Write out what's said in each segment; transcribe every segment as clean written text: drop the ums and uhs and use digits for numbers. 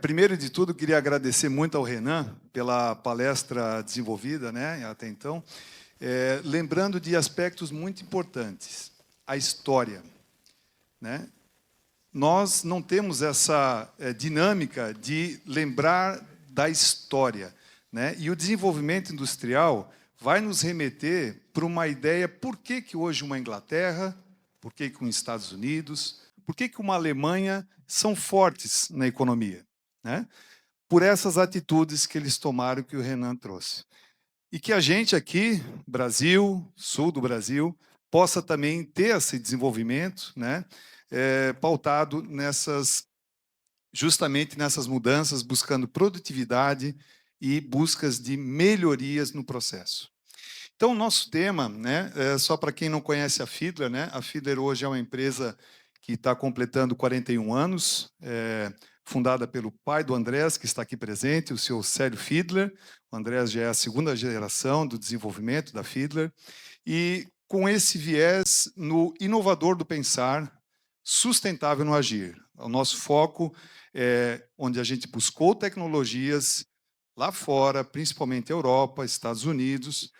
Primeiro de tudo, queria agradecer muito ao Renan pela palestra desenvolvida, né, até então, lembrando de aspectos muito importantes. A história, né? Nós não temos essa dinâmica de lembrar da história, né? E o desenvolvimento industrial vai nos remeter para uma ideia: por que que hoje uma Inglaterra, por que que os Estados Unidos, por que que uma Alemanha são fortes na economia, né? Por essas atitudes que eles tomaram, que o Renan trouxe. E que a gente aqui, Brasil, sul do Brasil, possa também ter esse desenvolvimento, né, pautado justamente nessas mudanças, buscando produtividade e buscas de melhorias no processo. Então, o nosso tema, né, só para quem não conhece a Fiedler, né, a Fiedler hoje é uma empresa que está completando 41 anos, fundada pelo pai do Andrés, que está aqui presente, o seu Célio Fiedler. O Andrés já é a segunda geração do desenvolvimento da Fiedler, e com esse viés no inovador do pensar, sustentável no agir. O nosso foco é onde a gente buscou tecnologias lá fora, principalmente Europa, Estados Unidos,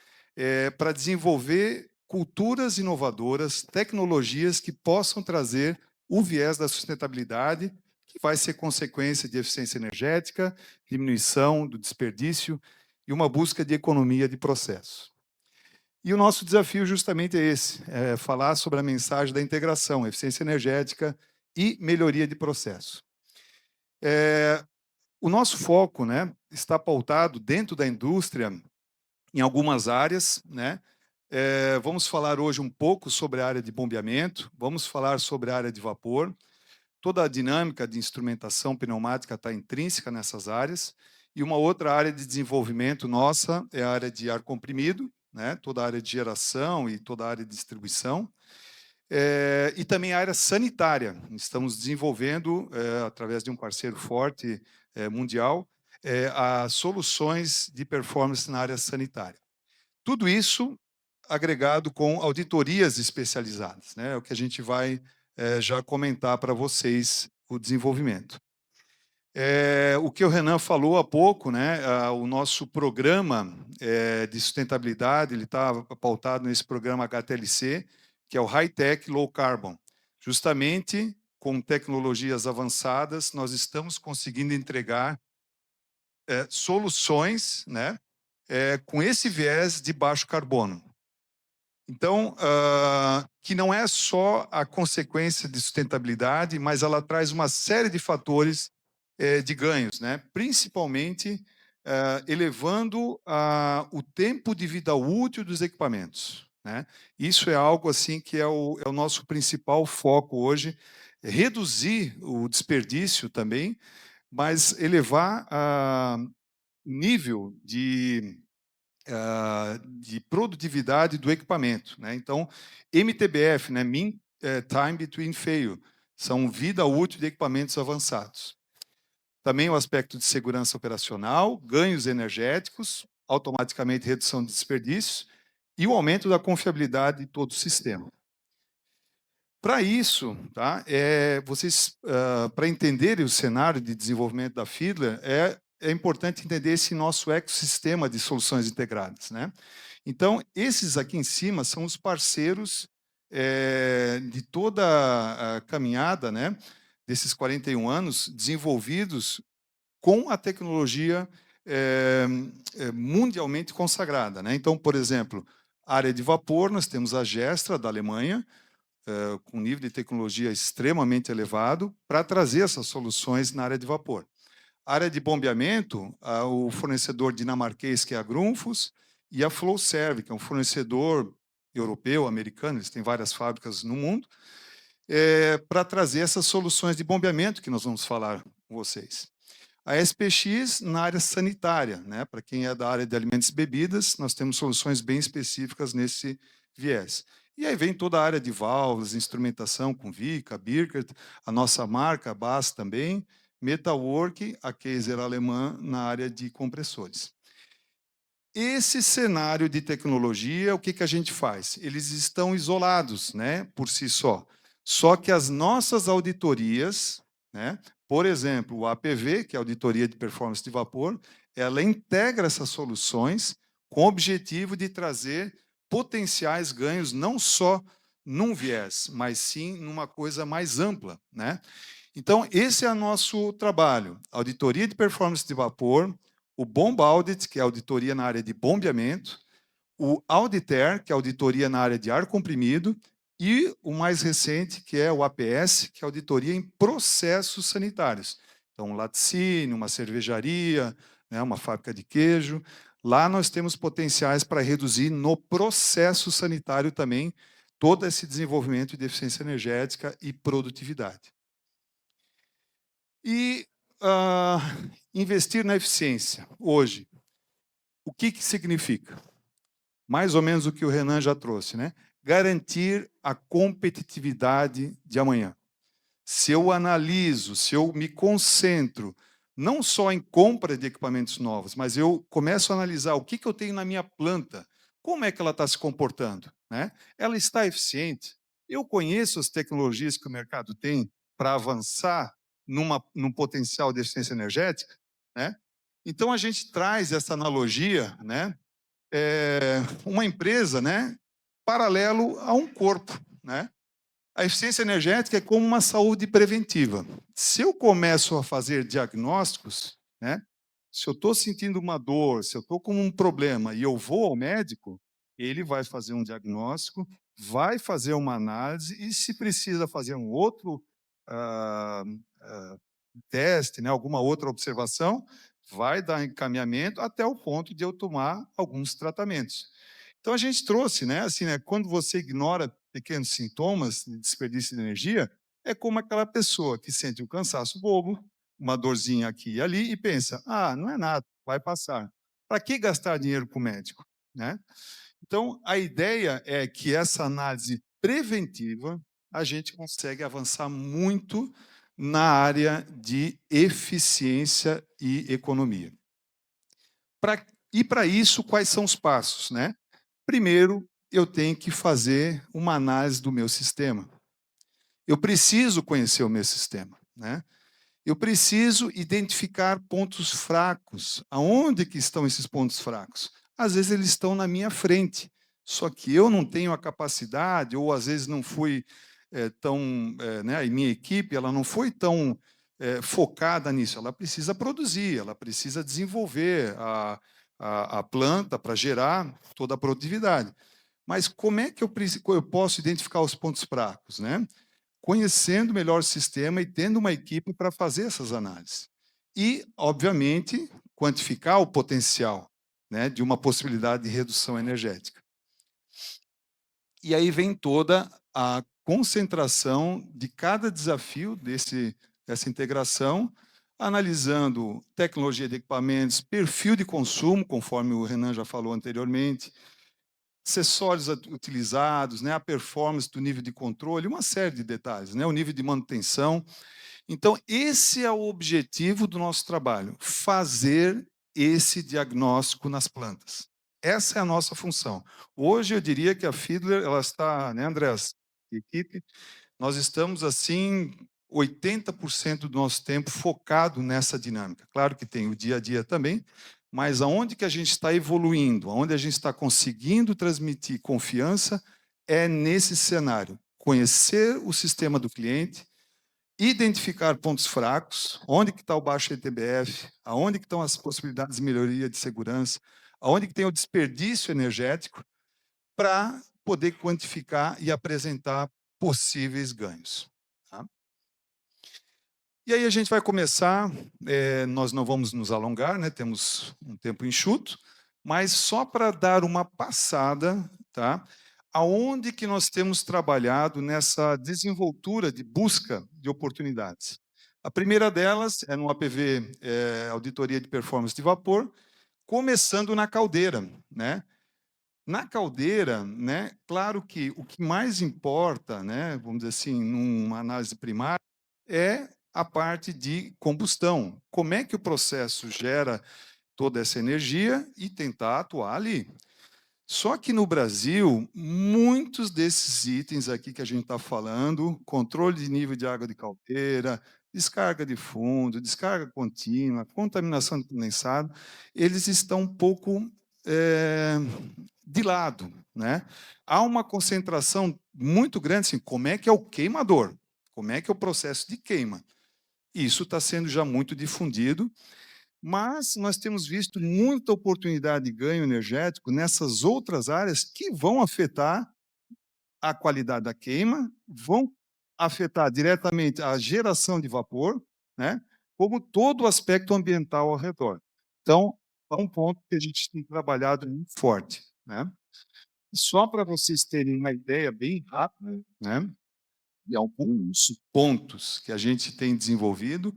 para desenvolver culturas inovadoras, tecnologias que possam trazer o viés da sustentabilidade, que vai ser consequência de eficiência energética, diminuição do desperdício e uma busca de economia de processo. E o nosso desafio justamente é esse, falar sobre a mensagem da integração, eficiência energética e melhoria de processo. O nosso foco, né, está pautado dentro da indústria em algumas áreas, né? Vamos falar hoje um pouco sobre a área de bombeamento, vamos falar sobre a área de vapor. Toda a dinâmica de instrumentação pneumática está intrínseca nessas áreas. E uma outra área de desenvolvimento nossa é a área de ar comprimido, né? Toda a área de geração e toda a área de distribuição. E também a área sanitária. Estamos desenvolvendo, através de um parceiro forte mundial, as soluções de performance na área sanitária. Tudo isso agregado com auditorias especializadas, né? É o que a gente vai já comentar para vocês o desenvolvimento. O que o Renan falou há pouco, né? O nosso programa de sustentabilidade, ele está pautado nesse programa HTLC, que é o High Tech Low Carbon. Justamente com tecnologias avançadas, nós estamos conseguindo entregar soluções, né? Com esse viés de baixo carbono. Então, que não é só a consequência de sustentabilidade, mas ela traz uma série de fatores de ganhos, né? Principalmente elevando o tempo de vida útil dos equipamentos, né? Isso é algo assim que é o nosso principal foco hoje, reduzir o desperdício também, mas elevar o nível de produtividade do equipamento, né? Então, MTBF, né? Mean Time Between Fail, são vida útil de equipamentos avançados. Também o aspecto de segurança operacional, ganhos energéticos, automaticamente redução de desperdícios e o aumento da confiabilidade de todo o sistema. Para isso, tá? Vocês, para entenderem o cenário de desenvolvimento da Fiedler, é importante entender esse nosso ecossistema de soluções integradas, né? Então, esses aqui em cima são os parceiros de toda a caminhada, né, desses 41 anos, desenvolvidos com a tecnologia mundialmente consagrada, né? Então, por exemplo, área de vapor, nós temos a Gestra, da Alemanha, com nível de tecnologia extremamente elevado, para trazer essas soluções na área de vapor. A área de bombeamento, o fornecedor dinamarquês, que é a Grundfos, e a Flowserve, que é um fornecedor europeu, americano, eles têm várias fábricas no mundo, para trazer essas soluções de bombeamento que nós vamos falar com vocês. A SPX na área sanitária, né? Para quem é da área de alimentos e bebidas, nós temos soluções bem específicas nesse viés. E aí vem toda a área de válvulas, instrumentação com Vica, Birkert, a nossa marca, a BAS também, Metalwork, a Kaiser alemã na área de compressores. Esse cenário de tecnologia, o que que a gente faz? Eles estão isolados, né, por si só. Só que as nossas auditorias, né, Por exemplo, o APV, que é a Auditoria de Performance de Vapor, ela integra essas soluções com o objetivo de trazer potenciais ganhos não só num viés, mas sim numa coisa mais ampla, né? Então, esse é o nosso trabalho: auditoria de performance de vapor, o Bomb Audit, que é a auditoria na área de bombeamento, o Auditer, que é a auditoria na área de ar comprimido, e o mais recente, que é o APS, que é a auditoria em processos sanitários. Então, um laticínio, uma cervejaria, né, uma fábrica de queijo. Lá nós temos potenciais para reduzir no processo sanitário também todo esse desenvolvimento de eficiência energética e produtividade. E ah, investir na eficiência, hoje, o que, que significa? Mais ou menos o que o Renan já trouxe, né? Garantir a competitividade de amanhã. Se eu analiso, se eu me concentro, não só em compra de equipamentos novos, mas eu começo a analisar o que, que eu tenho na minha planta, como é que ela está se comportando, né? Ela está eficiente? Eu conheço as tecnologias que o mercado tem para avançar num potencial de eficiência energética, né? Então a gente traz essa analogia, né? Uma empresa, né, paralelo a um corpo, né? A eficiência energética é como uma saúde preventiva. Se eu começo a fazer diagnósticos, né, se eu estou sentindo uma dor, se eu estou com um problema e eu vou ao médico, ele vai fazer um diagnóstico, vai fazer uma análise e, se precisa fazer um outro ah, ah, teste, né, alguma outra observação, vai dar encaminhamento até o ponto de eu tomar alguns tratamentos. Então a gente trouxe, né, assim, né, quando você ignora pequenos sintomas de desperdício de energia, é como aquela pessoa que sente um cansaço bobo, uma dorzinha aqui e ali e pensa: "Ah, não é nada, vai passar". Para que gastar dinheiro com o médico, né? Então a ideia é que essa análise preventiva a gente consegue avançar muito na área de eficiência e economia. E para isso, quais são os passos, né? Primeiro, eu tenho que fazer uma análise do meu sistema. Eu preciso conhecer o meu sistema, né? Eu preciso identificar pontos fracos. Aonde que estão esses pontos fracos? Às vezes eles estão na minha frente, só que eu não tenho a capacidade, ou às vezes não fui tão, né, a minha equipe ela não foi tão focada nisso. Ela precisa produzir, ela precisa desenvolver a planta para gerar toda a produtividade. Mas como é que eu posso identificar os pontos fracos, né? Conhecendo melhor o sistema e tendo uma equipe para fazer essas análises. E, obviamente, quantificar o potencial, né, de uma possibilidade de redução energética. E aí vem toda a concentração de cada desafio dessa integração, analisando tecnologia de equipamentos, perfil de consumo, conforme o Renan já falou anteriormente, acessórios utilizados, né, a performance do nível de controle, uma série de detalhes, né, o nível de manutenção. Então, esse é o objetivo do nosso trabalho: fazer esse diagnóstico nas plantas. Essa é a nossa função. Hoje, eu diria que a Fiedler, ela está, né, Andrés, equipe, nós estamos assim 80% do nosso tempo focado nessa dinâmica. Claro que tem o dia a dia também, mas aonde que a gente está evoluindo, aonde a gente está conseguindo transmitir confiança é nesse cenário. Conhecer o sistema do cliente, identificar pontos fracos, onde que está o baixo ETBF, aonde que estão as possibilidades de melhoria de segurança, aonde que tem o desperdício energético, para poder quantificar e apresentar possíveis ganhos. Tá? E aí a gente vai começar, nós não vamos nos alongar, né, temos um tempo enxuto, mas só para dar uma passada, tá? Aonde que nós temos trabalhado nessa desenvoltura de busca de oportunidades. A primeira delas é no APV, Auditoria de Performance de Vapor, começando na caldeira, né? Na caldeira, né, claro que o que mais importa, né, vamos dizer assim, numa análise primária, é a parte de combustão. Como é que o processo gera toda essa energia e tentar atuar ali. Só que no Brasil, muitos desses itens aqui que a gente está falando, controle de nível de água de caldeira, descarga de fundo, descarga contínua, contaminação de condensado, eles estão um pouco de lado, né? Há uma concentração muito grande, assim, como é que é o queimador? Como é que é o processo de queima? Isso está sendo já muito difundido, mas nós temos visto muita oportunidade de ganho energético nessas outras áreas que vão afetar a qualidade da queima, vão afetar diretamente a geração de vapor, né, como todo o aspecto ambiental ao redor. Então, é um ponto que a gente tem trabalhado muito forte, né. Só para vocês terem uma ideia bem rápida, né, de alguns pontos que a gente tem desenvolvido,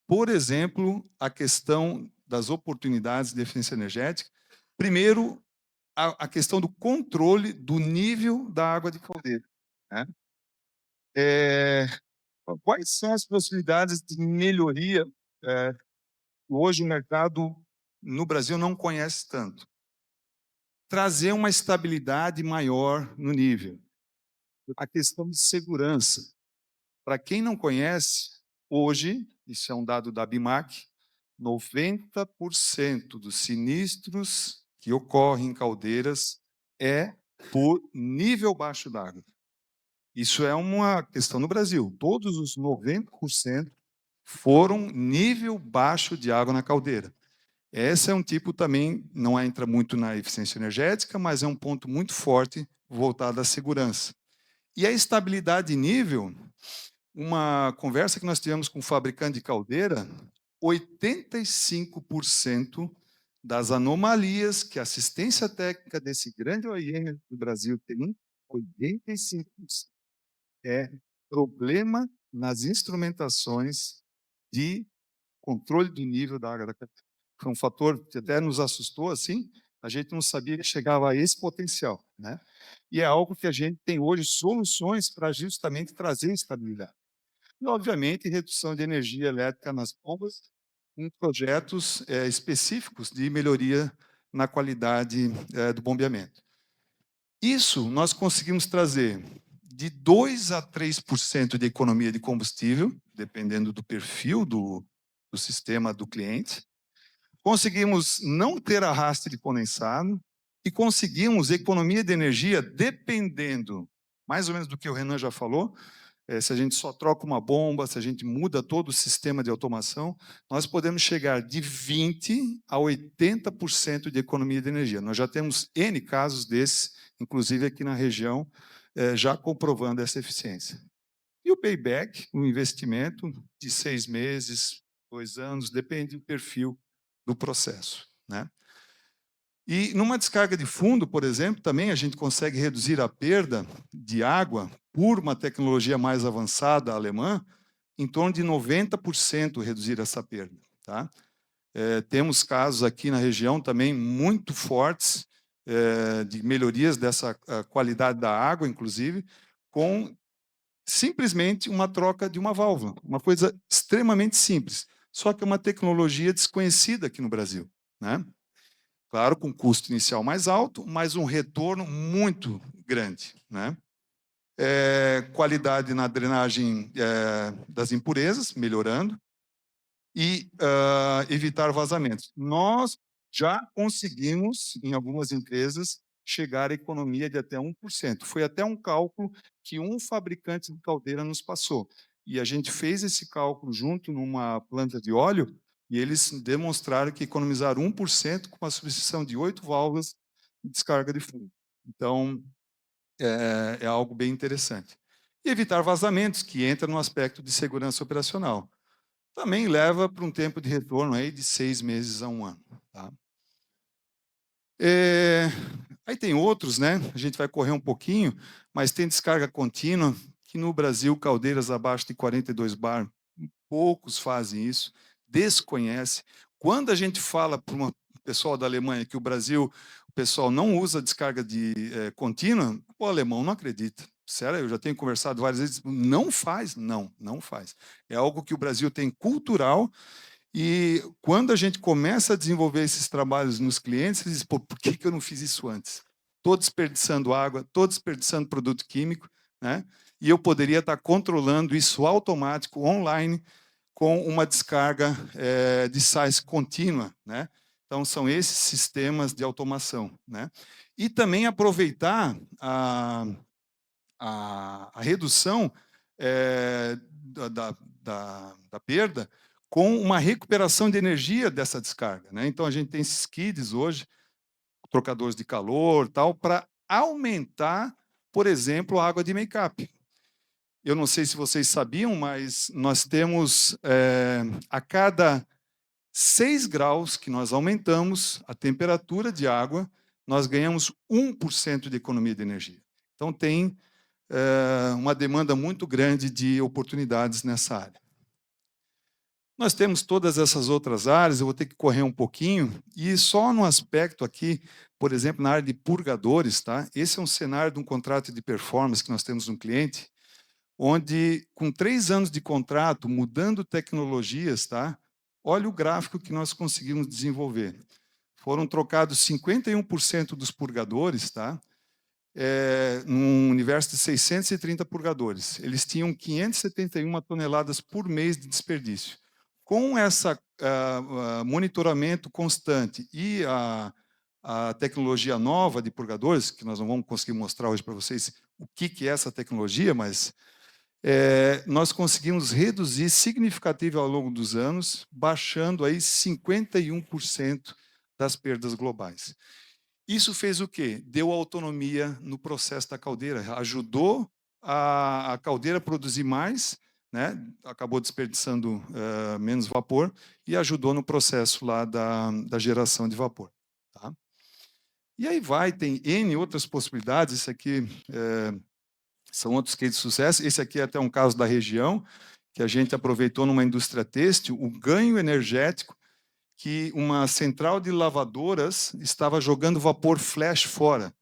por exemplo, a questão das oportunidades de eficiência energética. Primeiro, a questão do controle do nível da água de caldeira, né. Eh, quais são as possibilidades de melhoria, eh, que hoje o mercado no Brasil não conhece tanto? Trazer uma estabilidade maior no nível. A questão de segurança. Para quem não conhece, hoje, isso é um dado da ABIMAQ, 90% dos sinistros que ocorrem em caldeiras é por nível baixo d'água. Isso é uma questão no Brasil. Todos os 90% foram nível baixo de água na caldeira. Esse é um tipo também, não entra muito na eficiência energética, mas é um ponto muito forte voltado à segurança. E a estabilidade de nível, uma conversa que nós tivemos com o fabricante de caldeira, 85% das anomalias que a assistência técnica desse grande OEM do Brasil tem, 85% é problema nas instrumentações de controle do nível da água da caatinga. Foi um fator que até nos assustou, assim, a gente não sabia que chegava a esse potencial, né. E é algo que a gente tem hoje soluções para justamente trazer estabilidade. E, obviamente, redução de energia elétrica nas bombas, com projetos, específicos de melhoria na qualidade, do bombeamento. Isso nós conseguimos trazer de 2 a 3% de economia de combustível, dependendo do perfil do sistema do cliente. Conseguimos não ter arraste de condensado e conseguimos economia de energia dependendo, mais ou menos do que o Renan já falou, se a gente só troca uma bomba, se a gente muda todo o sistema de automação, nós podemos chegar de 20% a 80% de economia de energia. Nós já temos N casos desses, inclusive aqui na região, já comprovando essa eficiência. E o payback, o investimento de 6 meses, 2 anos, depende do perfil do processo, né? E numa descarga de fundo, por exemplo, também a gente consegue reduzir a perda de água por uma tecnologia mais avançada alemã, em torno de 90% reduzir essa perda, tá? Temos casos aqui na região também muito fortes, de melhorias dessa qualidade da água, inclusive, com simplesmente uma troca de uma válvula, uma coisa extremamente simples, só que é uma tecnologia desconhecida aqui no Brasil, né? Claro, com custo inicial mais alto, mas um retorno muito grande, né? Qualidade na drenagem das impurezas, melhorando, e evitar vazamentos. Nós já conseguimos, em algumas empresas, chegar à economia de até 1%. Foi até um cálculo que um fabricante de caldeira nos passou. E a gente fez esse cálculo junto numa planta de óleo, e eles demonstraram que economizaram 1% com a substituição de 8 válvulas de descarga de fundo. Então, é algo bem interessante. E evitar vazamentos, que entra no aspecto de segurança operacional. Também leva para um tempo de retorno aí de 6 meses a 1 ano. Tá? Aí tem outros, né? A gente vai correr um pouquinho, mas tem descarga contínua, que no Brasil, caldeiras abaixo de 42 bar, poucos fazem isso, desconhece. Quando a gente fala para o pessoal da Alemanha que o Brasil, o pessoal não usa descarga contínua, o alemão não acredita. Sério, eu já tenho conversado várias vezes, não faz, não faz. É algo que o Brasil tem cultural, e quando a gente começa a desenvolver esses trabalhos nos clientes, eles dizem, pô, por que eu não fiz isso antes? Estou desperdiçando água, estou desperdiçando produto químico, né? E eu poderia estar controlando isso automático, online, com uma descarga de sais contínua, né? Então, são esses sistemas de automação, né? E também aproveitar a redução da perda com uma recuperação de energia dessa descarga, né? Então, a gente tem esses skids hoje, trocadores de calor, tal, para aumentar, por exemplo, a água de make-up. Eu não sei se vocês sabiam, mas nós temos, a cada 6 graus que nós aumentamos a temperatura de água, nós ganhamos 1% de economia de energia. Então, tem uma demanda muito grande de oportunidades nessa área. Nós temos todas essas outras áreas, eu vou ter que correr um pouquinho, e só no aspecto aqui, por exemplo, na área de purgadores, tá? Esse é um cenário de um contrato de performance que nós temos no cliente, onde, com 3 anos de contrato, mudando tecnologias, tá? Olha o gráfico que nós conseguimos desenvolver. Foram trocados 51% dos purgadores, tá? Num universo de 630 purgadores. Eles tinham 571 toneladas por mês de desperdício. Com esse monitoramento constante e a tecnologia nova de purgadores, que nós não vamos conseguir mostrar hoje para vocês o que é essa tecnologia, mas nós conseguimos reduzir significativamente ao longo dos anos, baixando aí 51% das perdas globais. Isso fez o quê? Deu autonomia no processo da caldeira, ajudou a caldeira a produzir mais, né? Acabou desperdiçando menos vapor e ajudou no processo lá da geração de vapor. Tá? E aí tem N outras possibilidades, isso aqui são outros cases de sucesso, esse aqui é até um caso da região, que a gente aproveitou numa indústria têxtil, o ganho energético que uma central de lavadoras estava jogando vapor flash fora.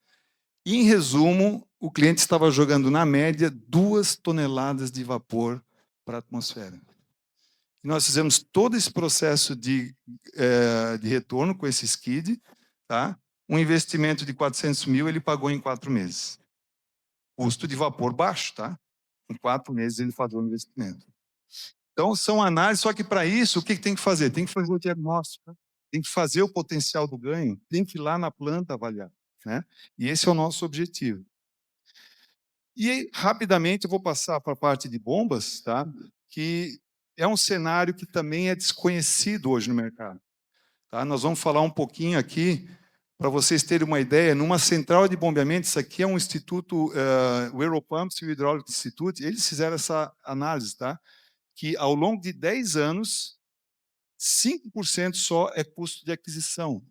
Em resumo, o cliente estava jogando, na média, 2 toneladas de vapor para a atmosfera. E nós fizemos todo esse processo de retorno com esse skid, tá? Um investimento de 400 mil, ele pagou em 4 meses. Custo de vapor baixo, tá? Em 4 meses ele pagou o investimento. Então, são análises, só que para isso, o que tem que fazer? Tem que fazer o diagnóstico, né? Tem que fazer o potencial do ganho, tem que ir lá na planta avaliar, né? E esse é o nosso objetivo. E aí, rapidamente, eu vou passar para a parte de bombas, tá? Que é um cenário que também é desconhecido hoje no mercado. Tá? Nós vamos falar um pouquinho aqui, para vocês terem uma ideia, numa central de bombeamento, isso aqui é um instituto, o Europumps e o Hydraulic Institute, eles fizeram essa análise, tá? Que ao longo de 10 anos, 5% só é custo de aquisição,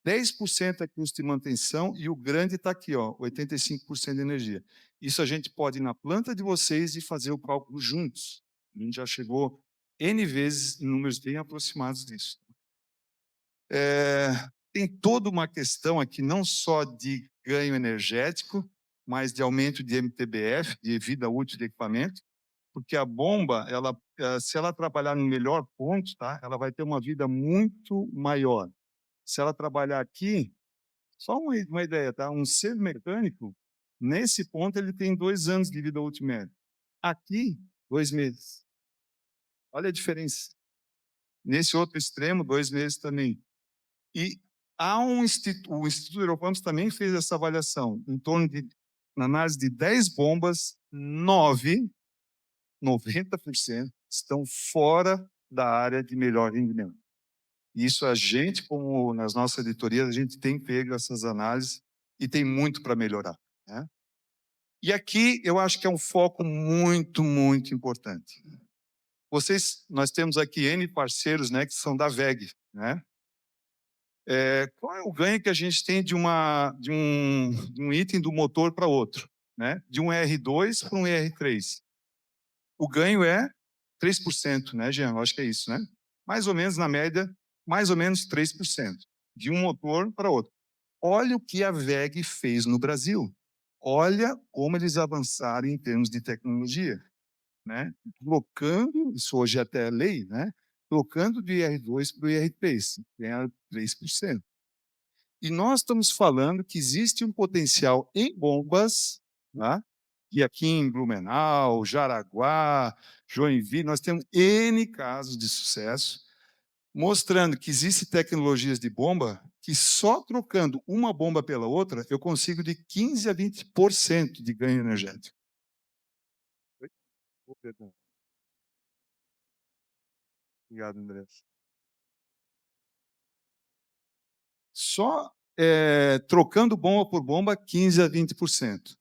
10% é custo de manutenção e o grande está aqui, ó, 85% de energia. Isso a gente pode ir na planta de vocês e fazer o cálculo juntos. A gente já chegou N vezes em números bem aproximados disso. Tem toda uma questão aqui, não só de ganho energético, mas de aumento de MTBF, de vida útil de equipamento, porque a bomba, se ela trabalhar no melhor ponto, tá, ela vai ter uma vida muito maior. Se ela trabalhar aqui, só uma ideia, tá? Um ser mecânico, nesse ponto, ele tem 2 anos de vida útil média. Aqui, 2 meses. Olha a diferença. Nesse outro extremo, 2 meses também. E há o Instituto Europeu também fez essa avaliação, em torno de, na análise de 10 bombas, 90% estão fora da área de melhor rendimento. Isso a gente, como nas nossas editorias, a gente tem pego essas análises e tem muito para melhorar, né? E aqui eu acho que é um foco muito, muito importante. Nós temos aqui N parceiros, né, que são da WEG, né? Qual é o ganho que a gente tem de um item do motor para outro, né? De um R2 para um R3. O ganho é 3%, né, Jean? Eu acho que é isso, né? Mais ou menos, na média, mais ou menos 3%, de um motor para outro. Olha o que a WEG fez no Brasil. Olha como eles avançaram em termos de tecnologia, né? Trocando, isso hoje é até lei, né? Trocando de R2 para o IR3, ganha 3%. E nós estamos falando que existe um potencial em bombas, tá? E aqui em Blumenau, Jaraguá, Joinville, nós temos N casos de sucesso, mostrando que existem tecnologias de bomba que só trocando uma bomba pela outra, eu consigo de 15 a 20% de ganho energético. Oi? Oh, perdão. Obrigado, André. Só, trocando bomba por bomba, 15 a 20%.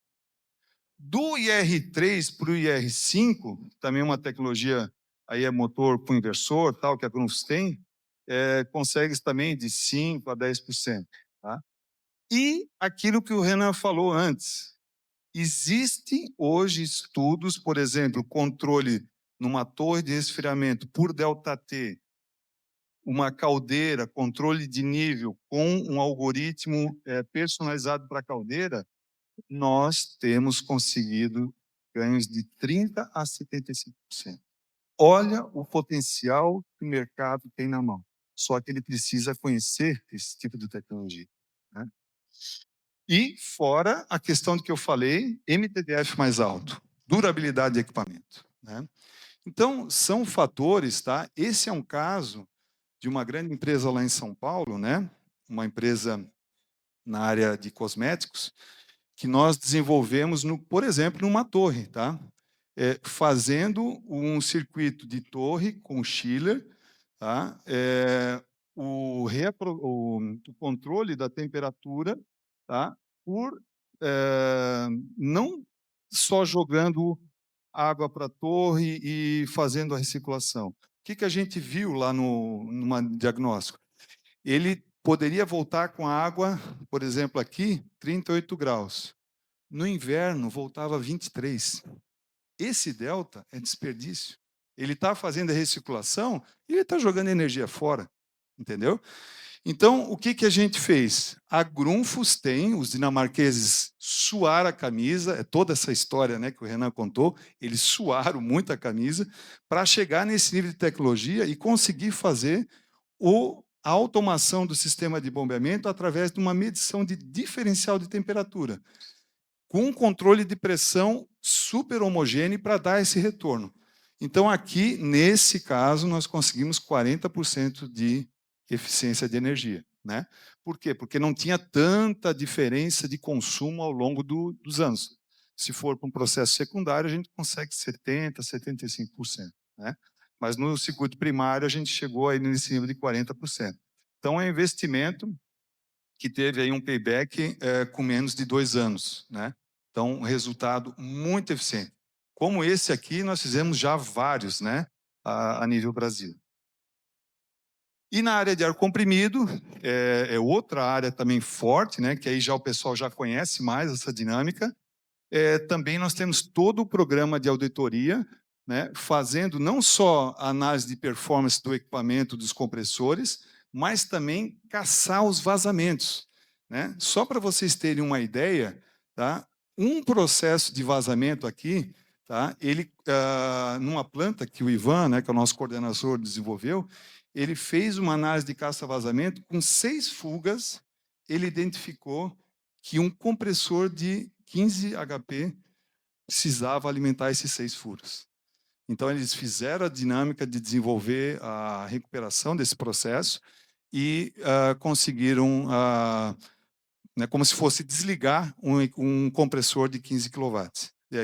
Do IR3 para o IR5, também uma tecnologia, aí é motor com inversor, tal, que a Grunfs tem, consegue também de 5 a 10%. Tá? E aquilo que o Renan falou antes, existem hoje estudos, por exemplo, controle numa torre de resfriamento por ΔT, uma caldeira, controle de nível com um algoritmo personalizado para a caldeira, nós temos conseguido ganhos de 30 a 75%. Olha o potencial que o mercado tem na mão. Só que ele precisa conhecer esse tipo de tecnologia. Né? E fora a questão de que eu falei, MTDF mais alto, durabilidade de equipamento. Né? Então, são fatores, tá? Esse é um caso de uma grande empresa lá em São Paulo, né? Uma empresa na área de cosméticos, que nós desenvolvemos, por exemplo, numa torre, tá? Fazendo um circuito de torre com chiller, tá? O controle da temperatura, tá? Por não só jogando água para a torre e fazendo a recirculação. O que a gente viu lá no diagnóstico? Ele poderia voltar com a água, por exemplo, aqui, 38 graus. No inverno, voltava a 23. Esse delta é desperdício. Ele está fazendo a recirculação e ele está jogando energia fora. Entendeu? Então, o que a gente fez? A Grundfos tem, os dinamarqueses suaram a camisa, é toda essa história, né, que o Renan contou, eles suaram muito a camisa para chegar nesse nível de tecnologia e conseguir fazer a automação do sistema de bombeamento através de uma medição de diferencial de temperatura, com um controle de pressão super homogêneo para dar esse retorno. Então, aqui, nesse caso, nós conseguimos 40% de eficiência de energia. Né? Por quê? Porque não tinha tanta diferença de consumo ao longo dos anos. Se for para um processo secundário, a gente consegue 70%, 75%. Né? Mas no circuito primário, a gente chegou aí nesse nível de 40%. Então, é um investimento que teve aí um payback com menos de 2 anos. Né? Então, um resultado muito eficiente. Como esse aqui, nós fizemos já vários, né, a nível Brasil. E na área de ar comprimido, é outra área também forte, né, que aí já o pessoal já conhece mais essa dinâmica. Também nós temos todo o programa de auditoria, né, fazendo não só a análise de performance do equipamento dos compressores, mas também caçar os vazamentos. Né? Só para vocês terem uma ideia, tá? Um processo de vazamento aqui, tá? Ele, numa planta que o Ivan, né, que é o nosso coordenador, desenvolveu, ele fez uma análise de caça-vazamento com 6 fugas, ele identificou que um compressor de 15 HP precisava alimentar esses 6 furos. Então, eles fizeram a dinâmica de desenvolver a recuperação desse processo e conseguiram, né, como se fosse desligar um compressor de 15 kW,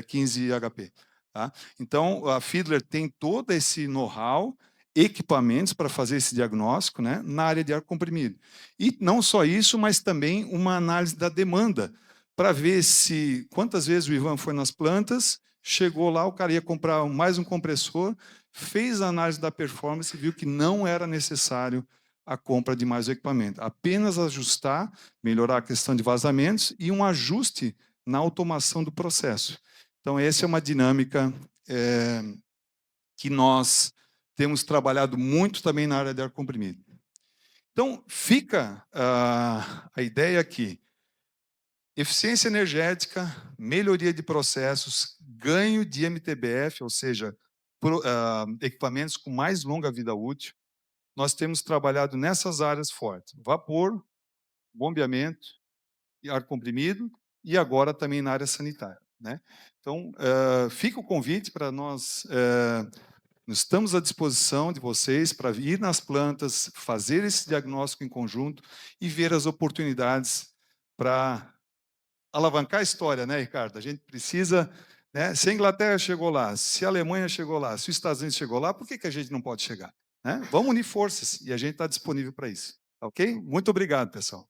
15 HP. Tá? Então, a Fiedler tem todo esse know-how, equipamentos para fazer esse diagnóstico, né, na área de ar comprimido. E não só isso, mas também uma análise da demanda, para ver se quantas vezes o Ivan foi nas plantas, chegou lá, o cara ia comprar mais um compressor, fez a análise da performance e viu que não era necessário a compra de mais equipamento. Apenas ajustar, melhorar a questão de vazamentos e um ajuste na automação do processo. Então, essa é uma dinâmica que nós temos trabalhado muito também na área de ar comprimido. Então, fica a ideia aqui. Eficiência energética, melhoria de processos, ganho de MTBF, ou seja, equipamentos com mais longa vida útil. Nós temos trabalhado nessas áreas fortes: vapor, bombeamento, ar comprimido e agora também na área sanitária. né. Então, fica o convite para nós, nós estamos à disposição de vocês para ir nas plantas, fazer esse diagnóstico em conjunto e ver as oportunidades para alavancar a história, né, Ricardo? A gente precisa, né, se a Inglaterra chegou lá, se a Alemanha chegou lá, se os Estados Unidos chegou lá, por que que a gente não pode chegar, né? Vamos unir forças e a gente está disponível para isso, tá ok? Muito obrigado, pessoal.